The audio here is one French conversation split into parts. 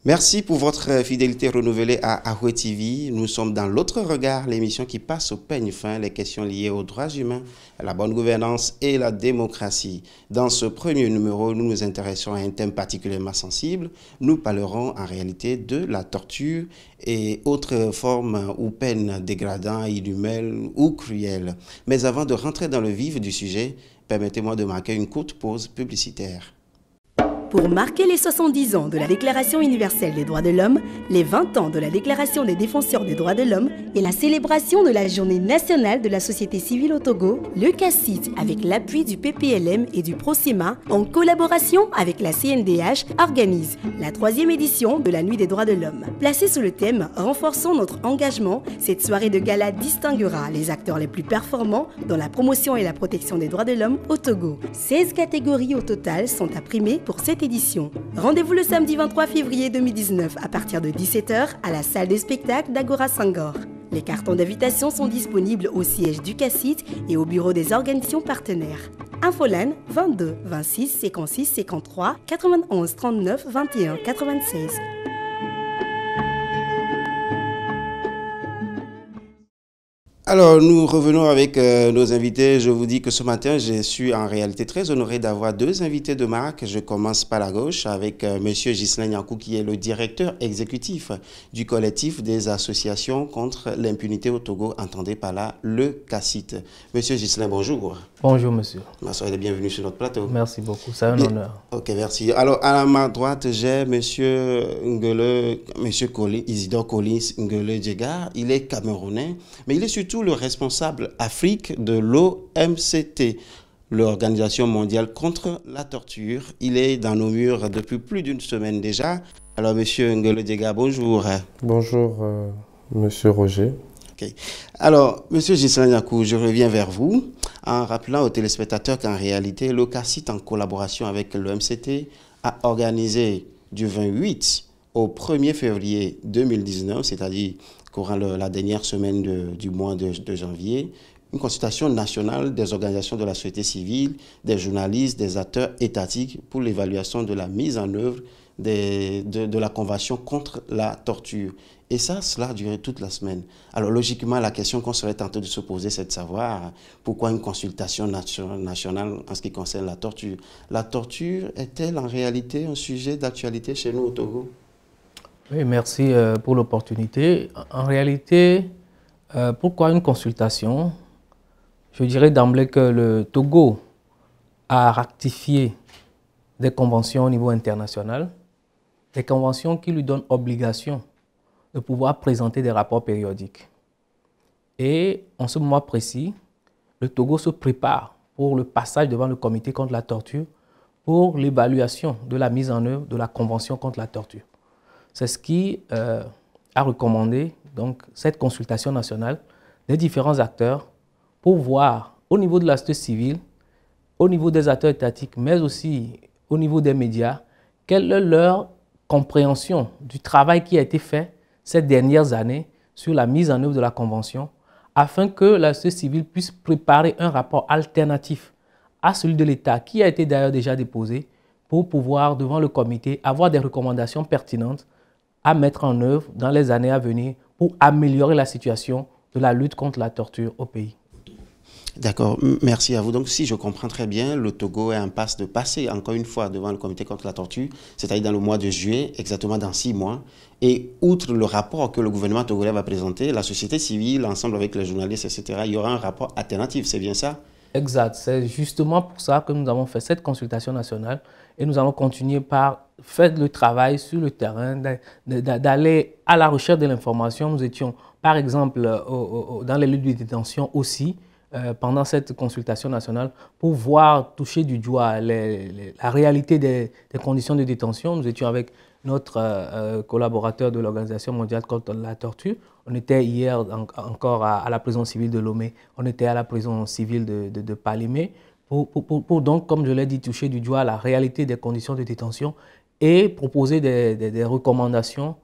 Merci pour votre fidélité renouvelée à Ahoué TV. Nous sommes dans l'autre regard, l'émission qui passe au peigne fin les questions liées aux droits humains, à la bonne gouvernance et la démocratie. Dans ce premier numéro, nous nous intéressons à un thème particulièrement sensible. Nous parlerons en réalité de la torture et autres formes ou peines dégradantes, inhumaines ou cruelles. Mais avant de rentrer dans le vif du sujet, permettez-moi de marquer une courte pause publicitaire. Pour marquer les 70 ans de la Déclaration universelle des droits de l'homme, les 20 ans de la Déclaration des défenseurs des droits de l'homme et la célébration de la Journée nationale de la société civile au Togo, le CACIT, avec l'appui du PPLM et du PROCEMA, en collaboration avec la CNDH, organise la 3e édition de la Nuit des droits de l'homme. Placée sous le thème « Renforçons notre engagement », cette soirée de gala distinguera les acteurs les plus performants dans la promotion et la protection des droits de l'homme au Togo. 16 catégories au total sont à primer pour cette édition. Rendez-vous le samedi 23 février 2019 à partir de 17 h à la salle de spectacle d'Agora Sangor. Les cartons d'invitation sont disponibles au siège du CACIT et au bureau des organisations partenaires. Infoline 22 26 56 53 91 39 21 96. Alors, nous revenons avec nos invités. Je vous dis que ce matin, je suis en réalité très honoré d'avoir deux invités de marque. Je commence par la gauche avec Monsieur Ghislain Niankou, qui est le directeur exécutif du collectif des associations contre l'impunité au Togo, entendez par là le CACIT. Monsieur Ghislain, bonjour. Bonjour, monsieur. Soyez bienvenue sur notre plateau. Merci beaucoup, c'est un honneur. Ok, merci. Alors, à ma droite, j'ai Monsieur Ngele, Monsieur Isidore Collins Ngele Djega. Il est camerounais, mais il est surtout le responsable Afrique de l'OMCT, l'Organisation mondiale contre la torture. Il est dans nos murs depuis plus d'une semaine déjà. Alors, Monsieur Ngele Djega, bonjour. Bonjour, Monsieur Roger. Okay. Alors, Monsieur Ghislain Niankou, je reviens vers vous en rappelant aux téléspectateurs qu'en réalité, le CACIT, en collaboration avec l'OMCT, a organisé du 28 au 1er février 2019, c'est-à-dire courant la dernière semaine du mois de janvier, une consultation nationale des organisations de la société civile, des journalistes, des acteurs étatiques pour l'évaluation de la mise en œuvre de la Convention contre la torture. Et cela a duré toute la semaine. Alors logiquement, la question qu'on serait tenté de se poser, c'est de savoir pourquoi une consultation nationale en ce qui concerne la torture. La torture est-elle en réalité un sujet d'actualité chez nous au Togo? Oui, merci pour l'opportunité. En réalité, pourquoi une consultation? Je dirais d'emblée que le Togo a ratifié des conventions au niveau international, des conventions qui lui donnent obligation de pouvoir présenter des rapports périodiques. Et en ce moment précis, le Togo se prépare pour le passage devant le comité contre la torture pour l'évaluation de la mise en œuvre de la Convention contre la torture. C'est ce qui a recommandé donc, cette consultation nationale des différents acteurs pour voir au niveau de la société civile, au niveau des acteurs étatiques, mais aussi au niveau des médias, quelle est leur compréhension du travail qui a été fait ces dernières années sur la mise en œuvre de la Convention, afin que la société civile puisse préparer un rapport alternatif à celui de l'État, qui a été d'ailleurs déjà déposé, pour pouvoir, devant le comité, avoir des recommandations pertinentes à mettre en œuvre dans les années à venir pour améliorer la situation de la lutte contre la torture au pays. D'accord, merci à vous. Donc, si je comprends très bien, le Togo est en passe de passer encore une fois devant le comité contre la torture, c'est-à-dire dans le mois de juillet, exactement dans 6 mois. Et outre le rapport que le gouvernement togolais va présenter, la société civile, ensemble avec les journalistes, etc., il y aura un rapport alternatif, c'est bien ça? Exact, c'est justement pour ça que nous avons fait cette consultation nationale et nous allons continuer par faire le travail sur le terrain, d'aller à la recherche de l'information. Nous étions, par exemple, dans les lieux de détention aussi, pendant cette consultation nationale pour voir, toucher du doigt la réalité des conditions de détention. Nous étions avec notre collaborateur de l'Organisation mondiale contre la torture. On était hier encore à la prison civile de Lomé, on était à la prison civile de Palimé pour donc, comme je l'ai dit, toucher du doigt la réalité des conditions de détention et proposer des recommandations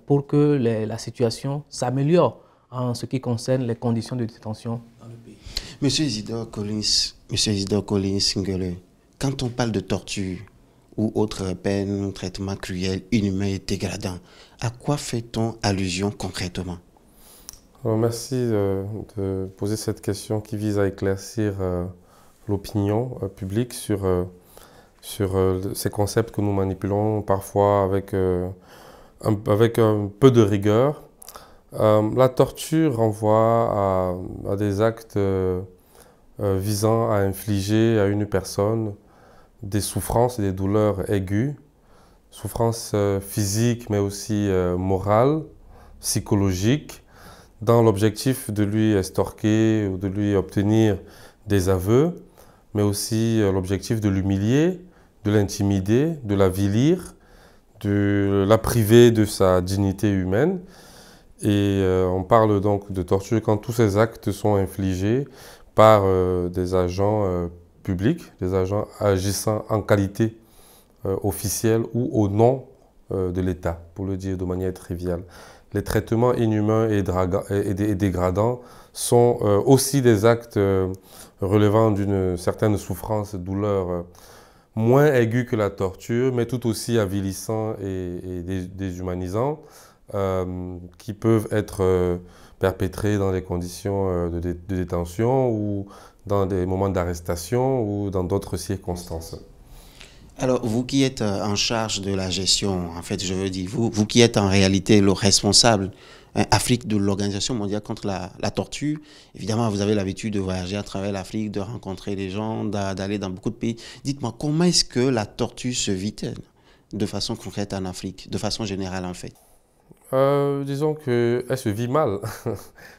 pour que la situation s'améliore en ce qui concerne les conditions de détention dans le pays. Monsieur Isidore Collins Ngele, quand on parle de torture ou autres peines, traitements cruels, inhumains et dégradants. À quoi fait-on allusion concrètement? Merci de poser cette question qui vise à éclaircir l'opinion publique sur ces concepts que nous manipulons parfois avec un peu de rigueur. La torture renvoie à des actes visant à infliger à une personne des souffrances et des douleurs aiguës, souffrances physiques mais aussi morales, psychologiques, dans l'objectif de lui estorquer ou de lui obtenir des aveux, mais aussi l'objectif de l'humilier, de l'intimider, de l'avilir, de la priver de sa dignité humaine. Et on parle donc de torture quand tous ces actes sont infligés par des agents publics, des agents agissant en qualité officielle ou au nom de l'État, pour le dire de manière triviale. Les traitements inhumains et dégradants sont aussi des actes relevant d'une certaine souffrance, douleur moins aiguë que la torture, mais tout aussi avilissants et déshumanisants, qui peuvent être perpétrés dans des conditions de détention ou dans des moments d'arrestation ou dans d'autres circonstances. Alors, vous qui êtes en charge de la gestion, en fait, je veux dire, vous qui êtes en réalité le responsable Afrique de l'Organisation mondiale contre la torture, évidemment, vous avez l'habitude de voyager à travers l'Afrique, de rencontrer des gens, d'aller dans beaucoup de pays. Dites-moi, comment est-ce que la torture se vit-elle de façon concrète en Afrique, de façon générale en fait? Disons qu'elle se vit mal.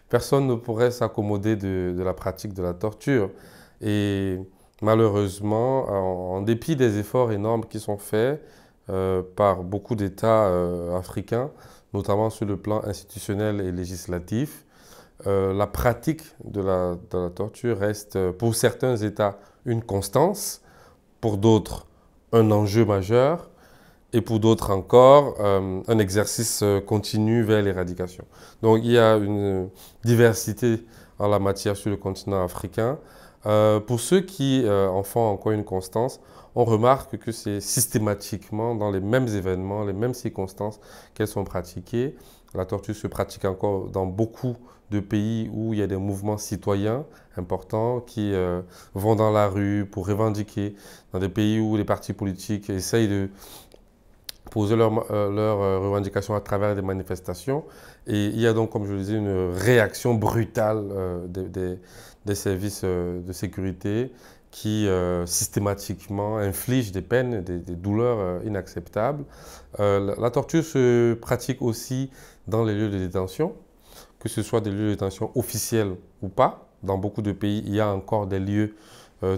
Personne ne pourrait s'accommoder de la pratique de la torture. Et malheureusement, en dépit des efforts énormes qui sont faits par beaucoup d'États africains, notamment sur le plan institutionnel et législatif, la pratique de la torture reste pour certains États une constance, pour d'autres un enjeu majeur, et pour d'autres encore, un exercice continu vers l'éradication. Donc il y a une diversité en la matière sur le continent africain. Pour ceux qui en font encore une constance, on remarque que c'est systématiquement dans les mêmes événements, les mêmes circonstances qu'elles sont pratiquées. La torture se pratique encore dans beaucoup de pays où il y a des mouvements citoyens importants qui vont dans la rue pour revendiquer, dans des pays où les partis politiques essayent de poser leurs revendications à travers des manifestations. Et il y a donc, comme je le disais, une réaction brutale des services de sécurité qui systématiquement infligent des peines, des douleurs inacceptables. La torture se pratique aussi dans les lieux de détention, que ce soit des lieux de détention officiels ou pas. Dans beaucoup de pays, il y a encore des lieux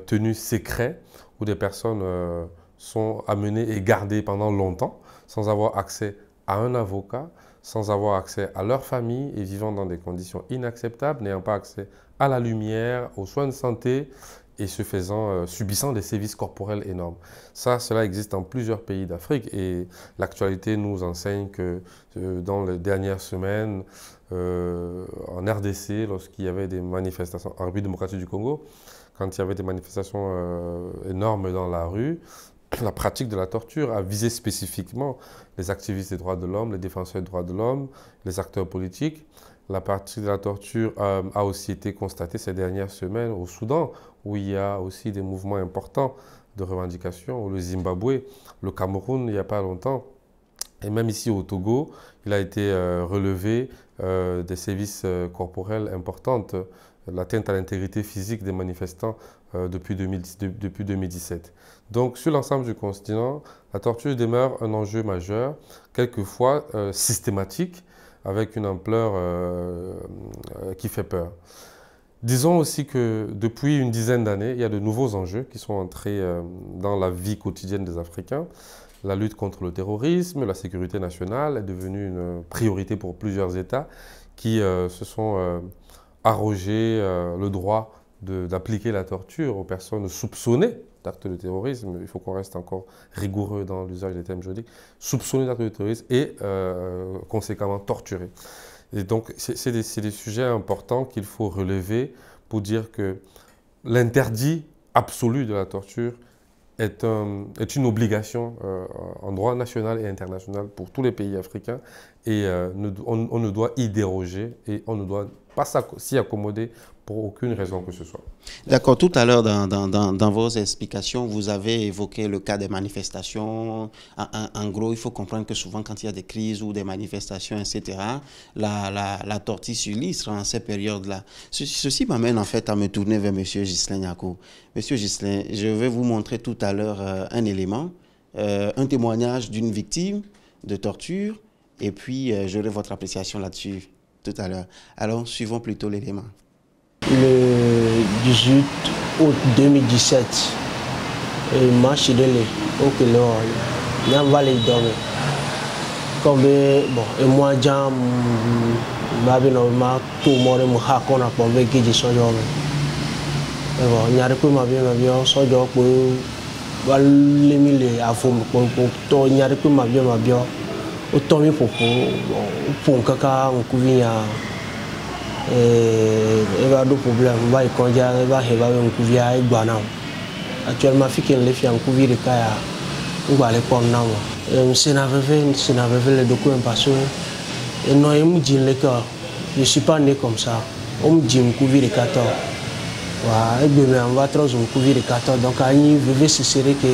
tenus secrets où des personnes sont amenées et gardées pendant longtemps, sans avoir accès à un avocat, sans avoir accès à leur famille et vivant dans des conditions inacceptables, n'ayant pas accès à la lumière, aux soins de santé et subissant des sévices corporels énormes. Cela existe dans plusieurs pays d'Afrique et l'actualité nous enseigne que dans les dernières semaines, en RDC, lorsqu'il y avait des manifestations en République démocratique du Congo, quand il y avait des manifestations énormes dans la rue, la pratique de la torture a visé spécifiquement les activistes des droits de l'homme, les défenseurs des droits de l'homme, les acteurs politiques. La pratique de la torture a aussi été constatée ces dernières semaines au Soudan, où il y a aussi des mouvements importants de revendication, le Zimbabwe, le Cameroun, il n'y a pas longtemps. Et même ici au Togo, il a été relevé des sévices corporels importants, l'atteinte à l'intégrité physique des manifestants depuis 2017. Donc, sur l'ensemble du continent, la torture demeure un enjeu majeur, quelquefois systématique, avec une ampleur qui fait peur. Disons aussi que depuis une dizaine d'années, il y a de nouveaux enjeux qui sont entrés dans la vie quotidienne des Africains. La lutte contre le terrorisme, la sécurité nationale est devenue une priorité pour plusieurs États qui se sont arrogés le droit d'appliquer la torture aux personnes soupçonnées d'actes de terrorisme. Il faut qu'on reste encore rigoureux dans l'usage des termes juridiques. Soupçonnées d'actes de terrorisme et conséquemment torturés. Et donc, c'est des sujets importants qu'il faut relever pour dire que l'interdit absolu de la torture est une obligation en droit national et international pour tous les pays africains et on ne doit y déroger et on ne doit pas s'y accommoder pour aucune raison que ce soit. D'accord, tout à l'heure dans vos explications, vous avez évoqué le cas des manifestations. En gros, il faut comprendre que souvent quand il y a des crises ou des manifestations, etc., la tortue s'illustre en ces périodes-là. Ceci m'amène en fait à me tourner vers M. Ghislain Niakou. M. Ghislain, je vais vous montrer tout à l'heure un élément, un témoignage d'une victime de torture, et puis j'aurai votre appréciation là-dessus tout à l'heure. Alors, suivons plutôt l'élément. Le 18 août 2017, il marche de l'île, il y a un valet d'homme. Comme bon, et moi, j'ai tout le monde me raconte pour me dire que je suis homme. Il y a des gens qui sont homme pour les mille à fond, pour il y a des gens qui sont homme autant pour caca on couvre et va do problème va quand il va un couvert et guana actuellement fique les filles en couvrir de kaya on va les prendre non c'est n'avait le document parce que non il me dit le cas je suis pas né comme ça on me dit un couvrir de 14 ouais et bien on va trop un couvrir de 14 donc à y vivre c'est serré que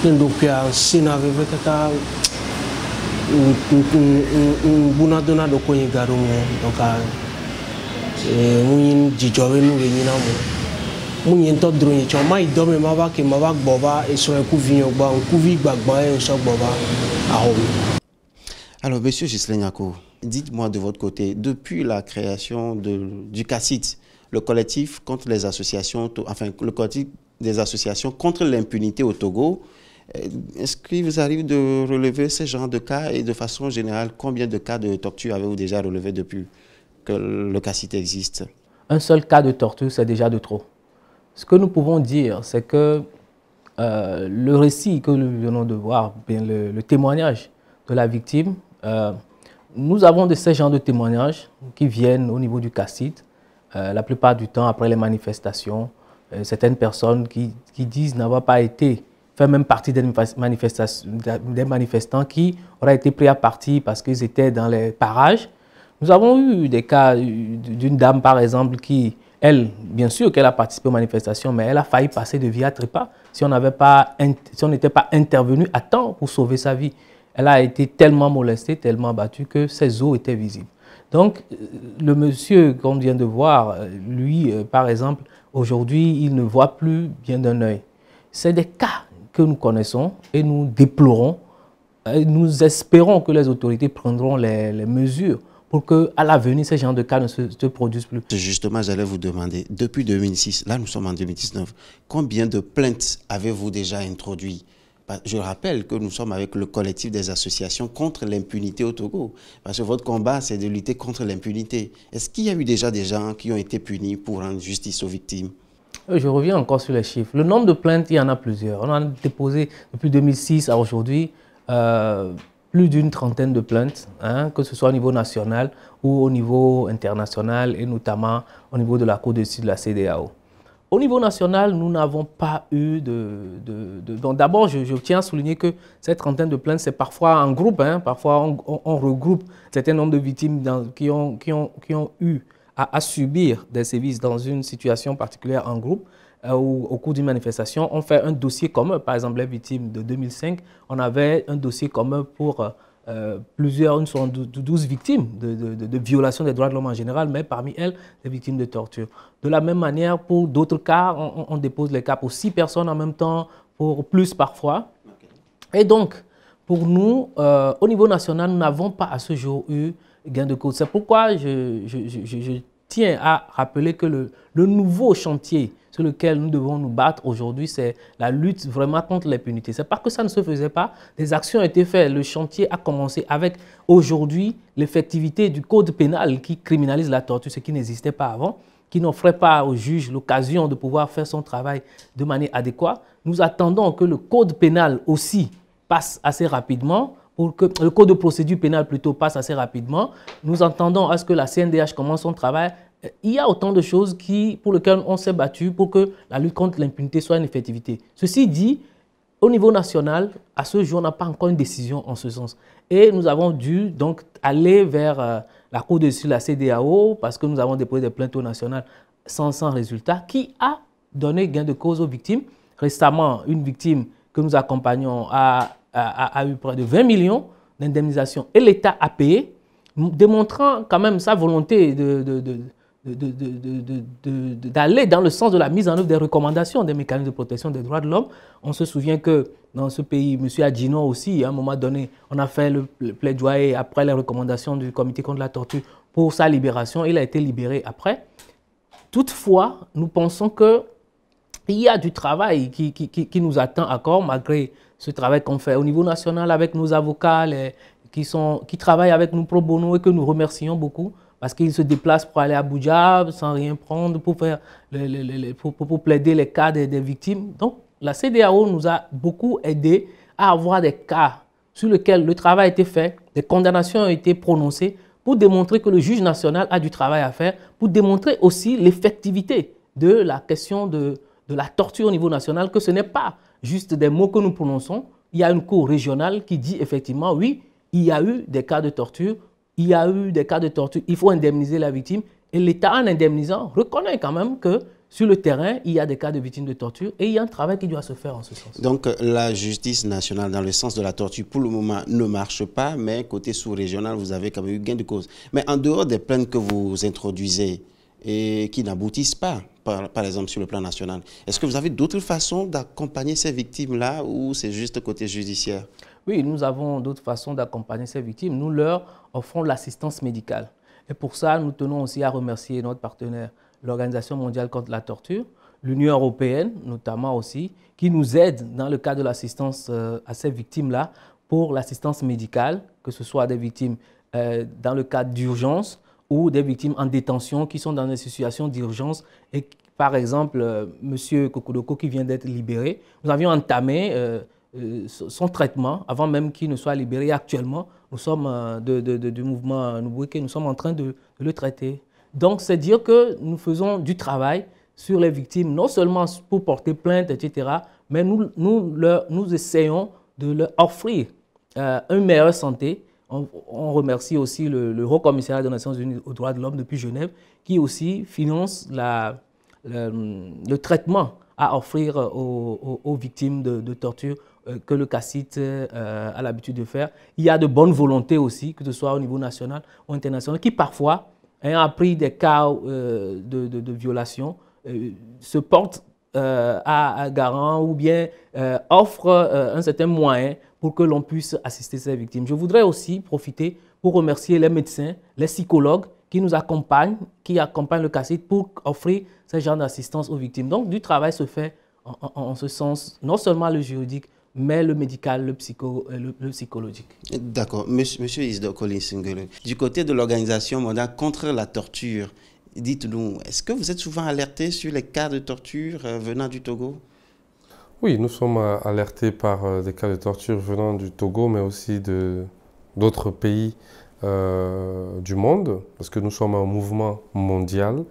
le document c'est n'avait pas un bunadona de quoi il garou donc mun jijobe nu venina mo mun yento drone cho mai do me ma ba ke ma ba gboba e so ku vinyo gba ku vi gbagba e so gboba a ho. Alors monsieur Ghislain Niakou, dites-moi de votre côté, depuis la création du CACIT, le collectif contre les associations, enfin le collectif des associations contre l'impunité au Togo, est-ce qu'il vous arrive de relever ce genre de cas et de façon générale, combien de cas de torture avez-vous déjà relevé depuis que le CACIT existe? Un seul cas de torture, c'est déjà de trop. Ce que nous pouvons dire, c'est que le récit que nous venons de voir, bien le témoignage de la victime, nous avons de ces genres de témoignages qui viennent au niveau du CACIT, la plupart du temps après les manifestations, certaines personnes qui disent n'avoir pas été fait même partie des manifestants qui auraient été pris à partie parce qu'ils étaient dans les parages. Nous avons eu des cas d'une dame, par exemple, qui, elle, bien sûr qu'elle a participé aux manifestations, mais elle a failli passer de vie à trépas si on n'était pas intervenu à temps pour sauver sa vie. Elle a été tellement molestée, tellement battue que ses os étaient visibles. Donc, le monsieur qu'on vient de voir, lui, par exemple, aujourd'hui, il ne voit plus bien d'un œil. C'est des cas que nous connaissons et nous déplorons. Et nous espérons que les autorités prendront les mesures pour qu'à l'avenir, ces genres de cas ne se produisent plus. Justement, j'allais vous demander, depuis 2006, là nous sommes en 2019, combien de plaintes avez-vous déjà introduites? Je rappelle que nous sommes avec le collectif des associations contre l'impunité au Togo. Parce que votre combat, c'est de lutter contre l'impunité. Est-ce qu'il y a eu déjà des gens qui ont été punis pour rendre justice aux victimes? Je reviens encore sur les chiffres. Le nombre de plaintes, il y en a plusieurs. On a déposé depuis 2006 à aujourd'hui plus d'une trentaine de plaintes, hein, que ce soit au niveau national ou au niveau international et notamment au niveau de la Cour de justice de la CEDEAO. Au niveau national, nous n'avons pas eu Donc d'abord, je tiens à souligner que cette trentaine de plaintes, c'est parfois en groupe, hein, parfois on regroupe un certain nombre de victimes qui ont eu à subir des sévices dans une situation particulière en groupe. Au cours d'une manifestation, on fait un dossier commun. Par exemple, les victimes de 2005, on avait un dossier commun pour plusieurs, 12 victimes de violation des droits de l'homme en général, mais parmi elles, des victimes de torture. De la même manière, pour d'autres cas, on dépose les cas pour 6 personnes en même temps, pour plus parfois. Et donc, pour nous, au niveau national, nous n'avons pas à ce jour eu gain de cause. C'est pourquoi je tiens à rappeler que le nouveau chantier sur lequel nous devons nous battre aujourd'hui, c'est la lutte vraiment contre l'impunité. C'est parce que ça ne se faisait pas, des actions ont été faites. Le chantier a commencé avec aujourd'hui l'effectivité du code pénal qui criminalise la torture, ce qui n'existait pas avant, qui n'offrait pas au juge l'occasion de pouvoir faire son travail de manière adéquate. Nous attendons que le code pénal aussi passe assez rapidement, pour que le code de procédure pénale plutôt passe assez rapidement. Nous entendons à ce que la CNDH commence son travail. Il y a autant de choses pour lesquelles on s'est battu pour que la lutte contre l'impunité soit une effectivité. Ceci dit, au niveau national, à ce jour, on n'a pas encore une décision en ce sens. Et nous avons dû donc aller vers la Cour de justice, la CEDEAO, parce que nous avons déposé des plaintes au national sans résultat, qui a donné gain de cause aux victimes. Récemment, une victime que nous accompagnons a eu près de 20 millions d'indemnisation et l'État a payé, démontrant quand même sa volonté d'aller dans le sens de la mise en œuvre des recommandations des mécanismes de protection des droits de l'homme. On se souvient que dans ce pays, M. Adjino aussi, à un moment donné, on a fait le plaidoyer après les recommandations du Comité contre la torture pour sa libération. Il a été libéré après. Toutefois, nous pensons qu'il y a du travail qui nous attend encore, malgré ce travail qu'on fait au niveau national avec nos avocats qui travaillent avec nous pro bono et que nous remercions beaucoup parce qu'ils se déplacent pour aller à Abuja sans rien prendre pour plaider les cas des victimes. Donc, la CEDEAO nous a beaucoup aidé à avoir des cas sur lesquels le travail a été fait, des condamnations ont été prononcées pour démontrer que le juge national a du travail à faire, pour démontrer aussi l'effectivité de la question de la torture au niveau national, que ce n'est pas juste des mots que nous prononçons. Il y a une cour régionale qui dit effectivement, oui, il y a eu des cas de torture, il y a eu des cas de torture, il faut indemniser la victime. Et l'État, en indemnisant, reconnaît quand même que sur le terrain, il y a des cas de victimes de torture et il y a un travail qui doit se faire en ce sens. Donc la justice nationale, dans le sens de la torture, pour le moment, ne marche pas, mais côté sous-régional, vous avez quand même eu gain de cause. Mais en dehors des plaintes que vous introduisez et qui n'aboutissent pas, par exemple sur le plan national, est-ce que vous avez d'autres façons d'accompagner ces victimes-là ou c'est juste côté judiciaire? Oui, nous avons d'autres façons d'accompagner ces victimes. Nous leur offrons l'assistance médicale. Et pour ça, nous tenons aussi à remercier notre partenaire, l'Organisation mondiale contre la torture, l'Union européenne notamment aussi, qui nous aide dans le cadre de l'assistance à ces victimes-là pour l'assistance médicale, que ce soit des victimes dans le cadre d'urgence ou des victimes en détention qui sont dans des situations d'urgence. Et par exemple, M. Kokodoko qui vient d'être libéré, nous avions entamé son traitement avant même qu'il ne soit libéré. Et actuellement, nous sommes du mouvement Nubuike, nous sommes en train de le traiter. Donc, c'est dire que nous faisons du travail sur les victimes, non seulement pour porter plainte, etc., mais nous essayons de leur offrir une meilleure santé. On remercie aussi le Haut Commissariat des Nations Unies aux droits de l'homme depuis Genève, qui aussi finance le traitement à offrir aux victimes de torture que le CACIT a l'habitude de faire. Il y a de bonnes volontés aussi, que ce soit au niveau national ou international, qui parfois, ayant appris des cas de violation, se portent à garant ou bien offrent un certain moyen pour que l'on puisse assister ces victimes. Je voudrais aussi profiter pour remercier les médecins, les psychologues qui nous accompagnent, qui accompagnent le CACIT pour offrir ce genre d'assistance aux victimes. Donc, du travail se fait en ce sens, non seulement le juridique, mais le médical, le psychologique. D'accord. Monsieur Isidore Collins-Singele, du côté de l'Organisation mondiale contre la torture, dites-nous, est-ce que vous êtes souvent alerté sur les cas de torture venant du Togo? Oui, nous sommes alertés par des cas de torture venant du Togo, mais aussi d'autres pays du monde, parce que nous sommes un mouvement mondial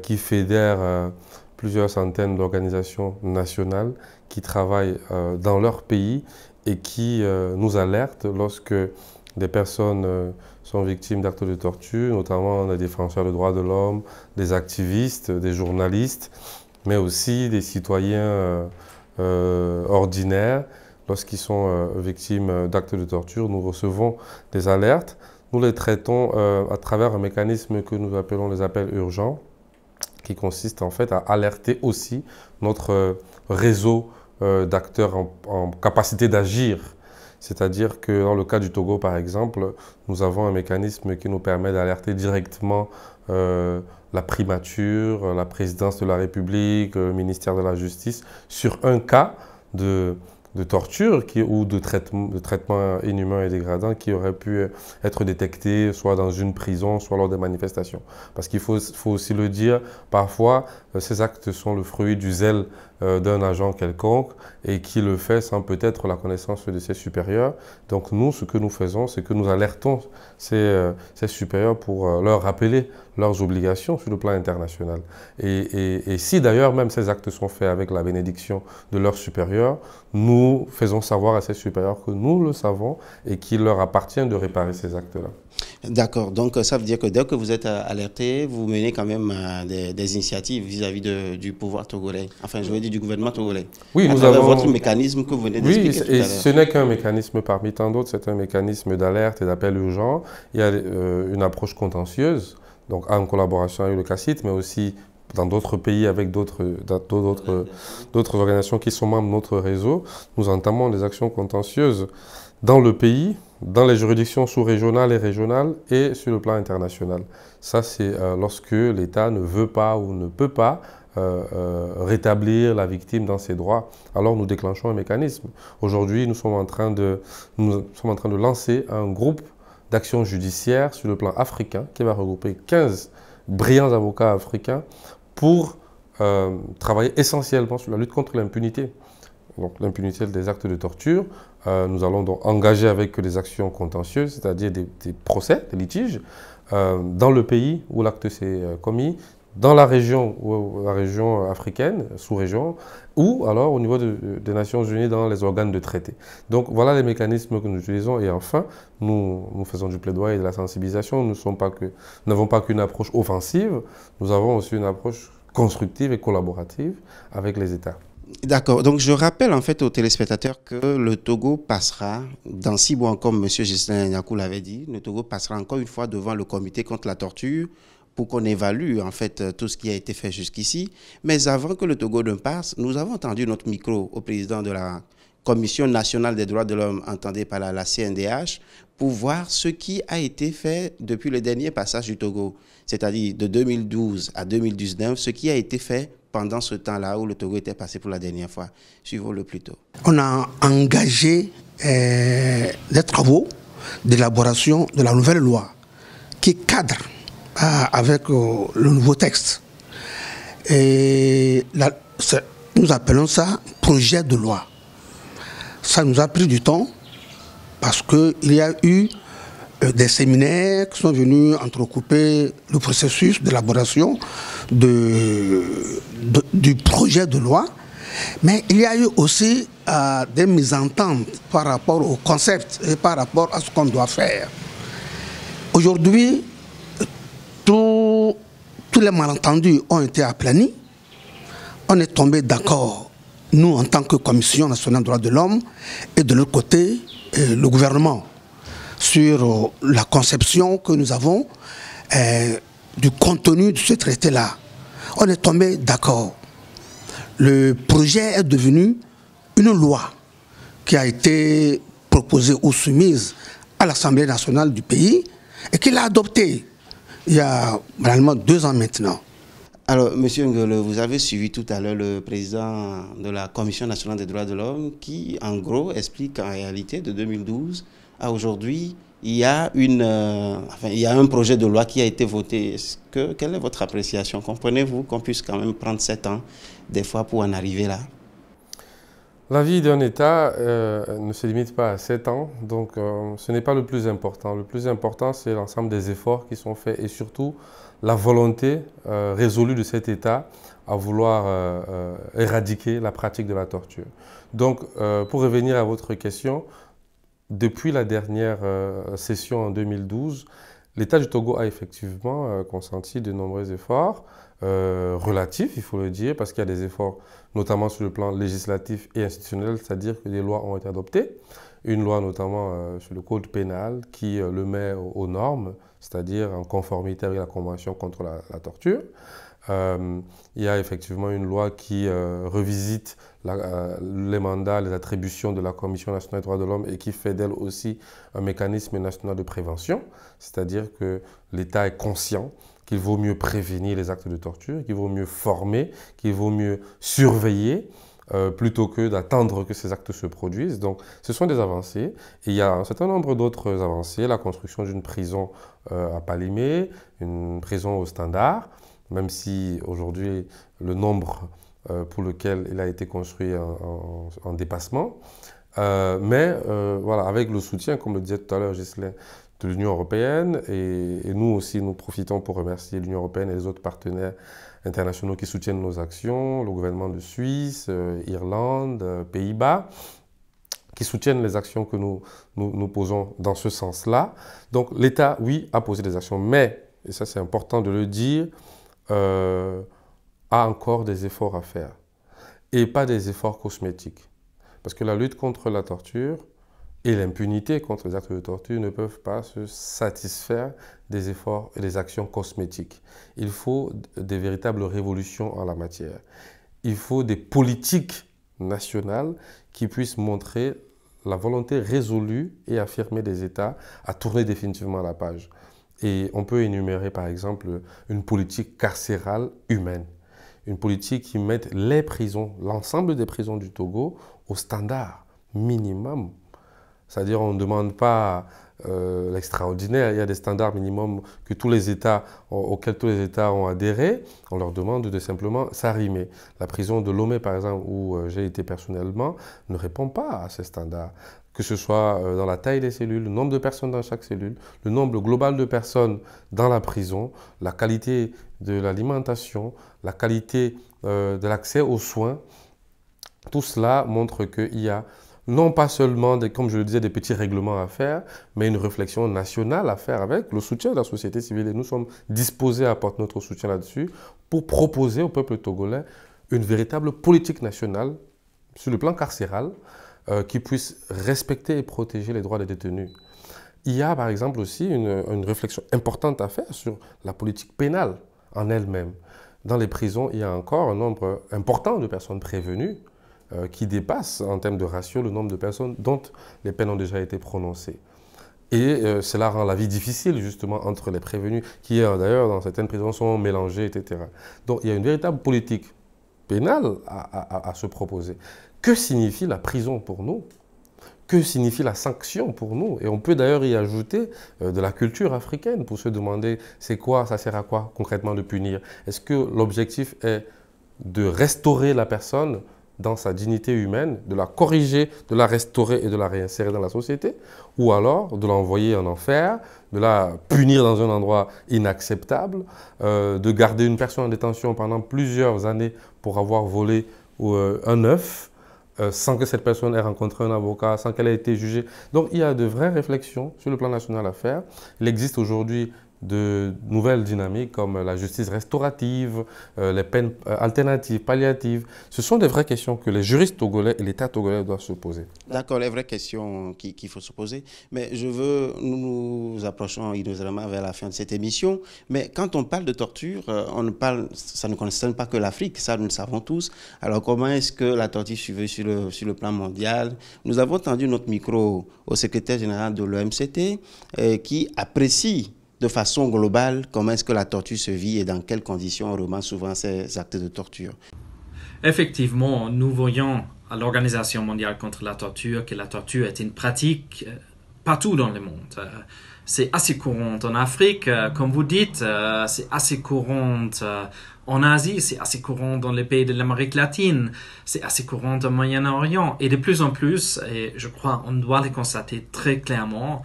qui fédère plusieurs centaines d'organisations nationales qui travaillent dans leur pays et qui nous alertent lorsque des personnes sont victimes d'actes de torture, notamment des défenseurs des droits de l'homme, des activistes, des journalistes, mais aussi des citoyens ordinaires. Lorsqu'ils sont victimes d'actes de torture, nous recevons des alertes. Nous les traitons à travers un mécanisme que nous appelons les appels urgents, qui consiste en fait à alerter aussi notre réseau d'acteurs en capacité d'agir. C'est-à-dire que dans le cas du Togo, par exemple, nous avons un mécanisme qui nous permet d'alerter directement la primature, la présidence de la République, le ministère de la Justice, sur un cas de torture ou de traitement inhumain et dégradant qui aurait pu être détecté soit dans une prison, soit lors des manifestations. Parce qu'il faut aussi le dire, parfois, ces actes sont le fruit du zèle d'un agent quelconque et qui le fait sans peut-être la connaissance de ses supérieurs. Donc nous, ce que nous faisons, c'est que nous alertons ces supérieurs pour leur rappeler leurs obligations sur le plan international. Et si d'ailleurs même ces actes sont faits avec la bénédiction de leurs supérieurs, nous faisons savoir à ces supérieurs que nous le savons et qu'il leur appartient de réparer ces actes-là. D'accord, donc ça veut dire que dès que vous êtes alerté, vous menez quand même des initiatives vis-à-vis du pouvoir togolais, enfin je veux dire du gouvernement togolais. Oui, nous avons votre mécanisme que vous venez d'expliquer tout à l'heure. Ce n'est qu'un mécanisme parmi tant d'autres, c'est un mécanisme d'alerte et d'appel urgent. Il y a une approche contentieuse, donc en collaboration avec le CACIT, mais aussi dans d'autres pays avec d'autres organisations qui sont membres de notre réseau. Nous entamons des actions contentieuses dans le pays, dans les juridictions sous-régionales et régionales et sur le plan international. Ça, c'est lorsque l'État ne veut pas ou ne peut pas rétablir la victime dans ses droits, alors nous déclenchons un mécanisme. Aujourd'hui, nous sommes en train de lancer un groupe d'action judiciaire sur le plan africain qui va regrouper 15 brillants avocats africains pour travailler essentiellement sur la lutte contre l'impunité. Donc l'impunité des actes de torture. Nous allons donc engager avec des actions contentieuses, c'est-à-dire des procès, des litiges, dans le pays où l'acte s'est commis, dans la région africaine, sous-région, ou alors au niveau des Nations Unies dans les organes de traité. Donc voilà les mécanismes que nous utilisons. Et enfin, nous faisons du plaidoyer et de la sensibilisation. Nous n'avons pas qu'une approche offensive, nous avons aussi une approche constructive et collaborative avec les États. D'accord. Donc, je rappelle en fait aux téléspectateurs que le Togo passera, dans 6 mois, comme M. Ghislain Niakou l'avait dit, le Togo passera encore une fois devant le comité contre la torture pour qu'on évalue en fait tout ce qui a été fait jusqu'ici. Mais avant que le Togo ne passe, nous avons tendu notre micro au président de la Commission nationale des droits de l'homme, entendue par la CNDH, pour voir ce qui a été fait depuis le dernier passage du Togo, c'est-à-dire de 2012 à 2019, ce qui a été fait pendant ce temps-là où le Togo était passé pour la dernière fois. Suivons-le plus tôt. On a engagé des travaux d'élaboration de la nouvelle loi qui cadre avec le nouveau texte. Et nous appelons ça projet de loi. Ça nous a pris du temps parce qu'il y a eu des séminaires qui sont venus entrecouper le processus d'élaboration du projet de loi, mais il y a eu aussi des mésententes par rapport au concept et par rapport à ce qu'on doit faire. Aujourd'hui, tous les malentendus ont été aplanis. On est tombé d'accord, nous en tant que Commission nationale des droits de l'homme, et de l'autre côté, le gouvernement, sur la conception que nous avons du contenu de ce traité-là. On est tombé d'accord. Le projet est devenu une loi qui a été proposée ou soumise à l'Assemblée nationale du pays et qu'il a adoptée il y a vraiment 2 ans maintenant. Alors, M. Ngele, vous avez suivi tout à l'heure le président de la Commission nationale des droits de l'homme qui, en gros, explique qu'en réalité, de 2012 à aujourd'hui, il y a un projet de loi qui a été voté. Quelle est votre appréciation? Comprenez-vous qu'on puisse quand même prendre 7 ans, des fois, pour en arriver là? La vie d'un État ne se limite pas à 7 ans, donc ce n'est pas le plus important. Le plus important, c'est l'ensemble des efforts qui sont faits et surtout la volonté résolue de cet État à vouloir éradiquer la pratique de la torture. Donc, pour revenir à votre question, depuis la dernière session en 2012, l'État du Togo a effectivement consenti de nombreux efforts relatifs, il faut le dire, parce qu'il y a des efforts notamment sur le plan législatif et institutionnel, c'est-à-dire que des lois ont été adoptées. Une loi notamment sur le code pénal qui le met aux normes, c'est-à-dire en conformité avec la Convention contre la torture. Il y a effectivement une loi qui revisite les mandats, les attributions de la Commission nationale des droits de l'homme et qui fait d'elle aussi un mécanisme national de prévention, c'est-à-dire que l'État est conscient qu'il vaut mieux prévenir les actes de torture, qu'il vaut mieux former, qu'il vaut mieux surveiller plutôt que d'attendre que ces actes se produisent. Donc ce sont des avancées. Et il y a un certain nombre d'autres avancées, la construction d'une prison à Palimé, une prison au Standard, même si aujourd'hui le nombre pour lequel il a été construit en dépassement. Mais voilà, avec le soutien, comme le disait tout à l'heure Ghislain, de l'Union européenne et nous aussi, nous profitons pour remercier l'Union européenne et les autres partenaires internationaux qui soutiennent nos actions, le gouvernement de Suisse, Irlande, Pays-Bas, qui soutiennent les actions que nous posons dans ce sens-là. Donc l'État, oui, a posé des actions, mais, et ça c'est important de le dire, a encore des efforts à faire. Et pas des efforts cosmétiques. Parce que la lutte contre la torture et l'impunité contre les actes de torture ne peuvent pas se satisfaire des efforts et des actions cosmétiques. Il faut des véritables révolutions en la matière. Il faut des politiques nationales qui puissent montrer la volonté résolue et affirmée des États à tourner définitivement la page. Et on peut énumérer par exemple une politique carcérale humaine. Une politique qui mette les prisons, l'ensemble des prisons du Togo, au standard minimum. C'est-à-dire on ne demande pas l'extraordinaire, il y a des standards minimums que auxquels tous les États ont adhéré. On leur demande de simplement s'arrimer. La prison de Lomé, par exemple, où j'ai été personnellement, ne répond pas à ces standards. Que ce soit dans la taille des cellules, le nombre de personnes dans chaque cellule, le nombre global de personnes dans la prison, la qualité de l'alimentation, la qualité de l'accès aux soins. Tout cela montre qu'il y a non pas seulement, comme je le disais, des petits règlements à faire, mais une réflexion nationale à faire avec le soutien de la société civile. Et nous sommes disposés à apporter notre soutien là-dessus pour proposer au peuple togolais une véritable politique nationale sur le plan carcéral qui puisse respecter et protéger les droits des détenus. Il y a par exemple aussi une réflexion importante à faire sur la politique pénale en elle-même. Dans les prisons, il y a encore un nombre important de personnes prévenues qui dépasse en termes de ratio le nombre de personnes dont les peines ont déjà été prononcées. Et cela rend la vie difficile justement entre les prévenus qui d'ailleurs dans certaines prisons sont mélangés, etc. Donc il y a une véritable politique pénale à se proposer. Que signifie la prison pour nous? Que signifie la sanction pour nous? Et on peut d'ailleurs y ajouter de la culture africaine pour se demander c'est quoi, ça sert à quoi concrètement de punir? Est-ce que l'objectif est de restaurer la personne dans sa dignité humaine, de la corriger, de la restaurer et de la réinsérer dans la société, ou alors de l'envoyer en enfer, de la punir dans un endroit inacceptable, de garder une personne en détention pendant plusieurs années pour avoir volé un œuf, sans que cette personne ait rencontré un avocat, sans qu'elle ait été jugée. Donc il y a de vraies réflexions sur le plan national à faire. Il existe aujourd'hui de nouvelles dynamiques comme la justice restaurative, les peines alternatives, palliatives. Ce sont des vraies questions que les juristes togolais et l'État togolais doivent se poser. D'accord, les vraies questions qu'il faut se poser. Mais nous approchons inexorablement vers la fin de cette émission. Mais quand on parle de torture, ça ne concerne pas que l'Afrique, ça nous le savons tous. Alors comment est-ce que la torture suivait sur le plan mondial? Nous avons tendu notre micro au secrétaire général de l'OMCT qui apprécie de façon globale, comment est-ce que la torture se vit et dans quelles conditions on remet souvent ces actes de torture? Effectivement, nous voyons à l'Organisation mondiale contre la torture que la torture est une pratique partout dans le monde. C'est assez courant en Afrique, comme vous dites, c'est assez courant en Asie, c'est assez courant dans les pays de l'Amérique latine, c'est assez courant au Moyen-Orient. Et de plus en plus, et je crois on doit le constater très clairement,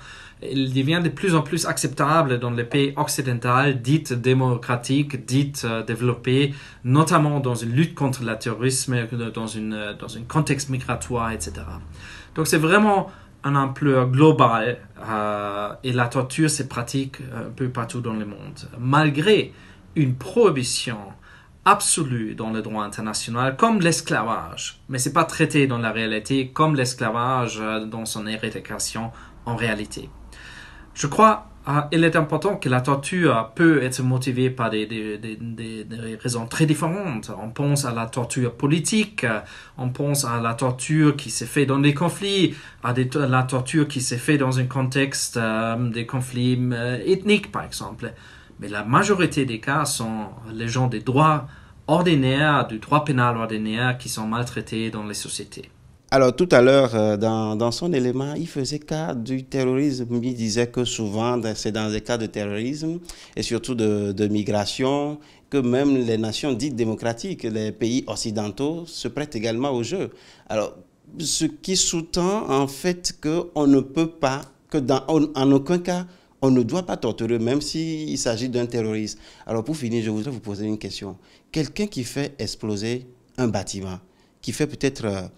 il devient de plus en plus acceptable dans les pays occidentaux, dits démocratiques, dits développés, notamment dans une lutte contre le terrorisme, dans un contexte migratoire, etc. Donc c'est vraiment une ampleur globale et la torture se pratique un peu partout dans le monde. Malgré une prohibition absolue dans le droit international, comme l'esclavage, mais ce n'est pas traité dans la réalité comme l'esclavage dans son éradication en réalité. Je crois qu'il est important que la torture peut être motivée par des raisons très différentes. On pense à la torture politique, on pense à la torture qui s'est faite dans des conflits, à la torture qui s'est faite dans un contexte des conflits ethniques, par exemple. Mais la majorité des cas sont les gens des droits ordinaires, du droit pénal ordinaire qui sont maltraités dans les sociétés. Alors, tout à l'heure, dans son élément, il faisait cas du terrorisme. Il disait que souvent, c'est dans des cas de terrorisme et surtout de migration que même les nations dites démocratiques, les pays occidentaux, se prêtent également au jeu. Alors, ce qui sous-tend en fait qu'on ne peut pas, en aucun cas, On ne doit pas torturer, même s'il s'agit d'un terroriste. Alors pour finir, je voudrais vous poser une question. Quelqu'un qui fait exploser un bâtiment, qui fait peut-être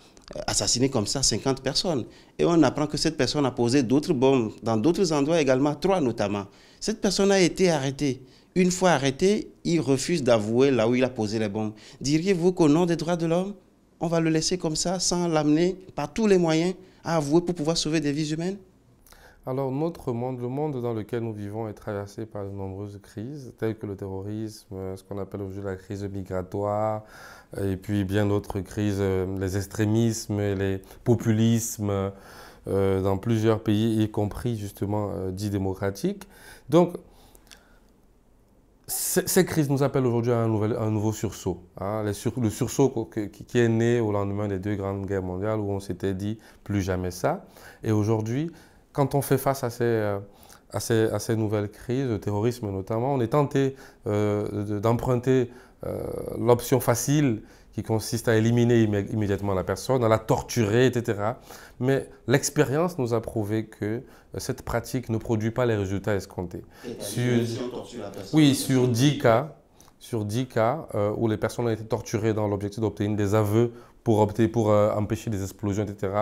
assassiner comme ça 50 personnes, et on apprend que cette personne a posé d'autres bombes dans d'autres endroits également, 3 notamment. Cette personne a été arrêtée. Une fois arrêté, il refuse d'avouer là où il a posé les bombes. Diriez-vous qu'au nom des droits de l'homme, on va le laisser comme ça, sans l'amener par tous les moyens à avouer pour pouvoir sauver des vies humaines? Alors notre monde, le monde dans lequel nous vivons est traversé par de nombreuses crises, telles que le terrorisme, ce qu'on appelle aujourd'hui la crise migratoire, et puis bien d'autres crises, les extrémismes et les populismes dans plusieurs pays, y compris justement dits démocratiques. Donc, ces crises nous appellent aujourd'hui à un nouveau sursaut. Hein, le sursaut qui est né au lendemain des 2 grandes guerres mondiales où on s'était dit plus jamais ça. Et aujourd'hui, quand on fait face à ces nouvelles crises, le terrorisme notamment, on est tenté d'emprunter l'option facile qui consiste à éliminer immédiatement la personne, à la torturer, etc. Mais l'expérience nous a prouvé que cette pratique ne produit pas les résultats escomptés. Oui, sur 10 cas où les personnes ont été torturées dans l'objectif d'obtenir des aveux pour empêcher des explosions, etc.,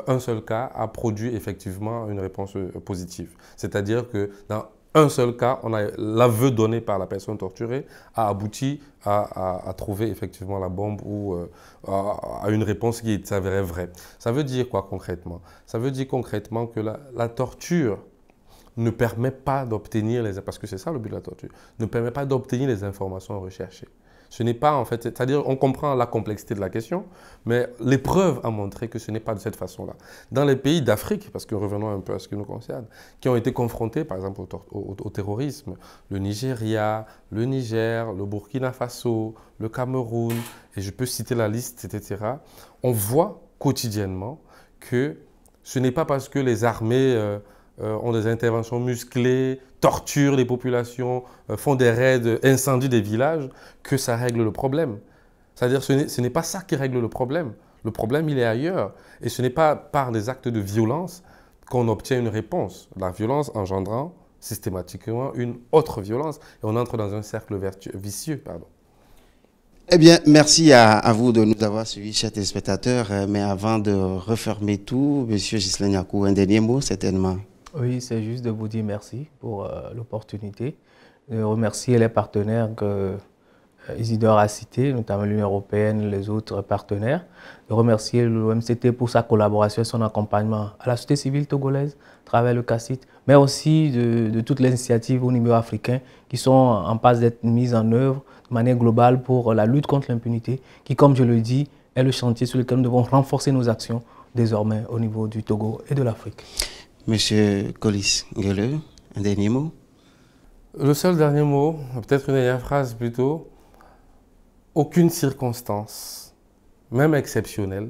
un seul cas a produit effectivement une réponse positive. C'est-à-dire que dans un seul cas, l'aveu donné par la personne torturée a abouti à trouver effectivement la bombe ou à une réponse qui s'avérait vraie. Ça veut dire quoi concrètement? Ça veut dire concrètement que la torture ne permet pas d'obtenir parce que c'est ça le but de la torture, ne permet pas d'obtenir les informations recherchées. Ce n'est pas en fait, c'est-à-dire on comprend la complexité de la question, mais l'épreuve a montré que ce n'est pas de cette façon-là. Dans les pays d'Afrique, parce que revenons un peu à ce qui nous concerne, qui ont été confrontés par exemple au terrorisme, le Nigeria, le Niger, le Burkina Faso, le Cameroun, et je peux citer la liste, etc., on voit quotidiennement que ce n'est pas parce que les armées ont des interventions musclées, torturent les populations, font des raids, incendient des villages, que ça règle le problème. C'est-à-dire que ce n'est pas ça qui règle le problème. Le problème, il est ailleurs. Et ce n'est pas par des actes de violence qu'on obtient une réponse. La violence engendrant systématiquement une autre violence. Et on entre dans un cercle vicieux. Pardon. Eh bien, merci à vous de nous avoir suivis, chers téléspectateurs. Mais avant de refermer tout, M. Ghislain Yakou, un dernier mot, certainement. Oui, c'est juste de vous dire merci pour l'opportunité, de remercier les partenaires que Isidore a cités, notamment l'Union européenne et les autres partenaires, de remercier l'OMCT pour sa collaboration et son accompagnement à la société civile togolaise à travers le CACIT, mais aussi de toutes les initiatives au niveau africain qui sont en passe d'être mises en œuvre de manière globale pour la lutte contre l'impunité, qui, comme je le dis, est le chantier sur lequel nous devons renforcer nos actions désormais au niveau du Togo et de l'Afrique. Monsieur Colis Nguele, un dernier mot? Le seul dernier mot, peut-être une dernière phrase plutôt. Aucune circonstance, même exceptionnelle,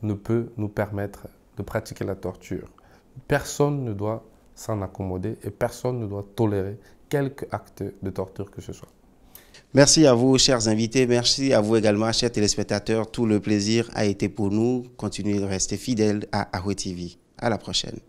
ne peut nous permettre de pratiquer la torture. Personne ne doit s'en accommoder et personne ne doit tolérer quelque acte de torture que ce soit. Merci à vous, chers invités. Merci à vous également, chers téléspectateurs. Tout le plaisir a été pour nous. Continuez de rester fidèles à Ahoué TV. À la prochaine.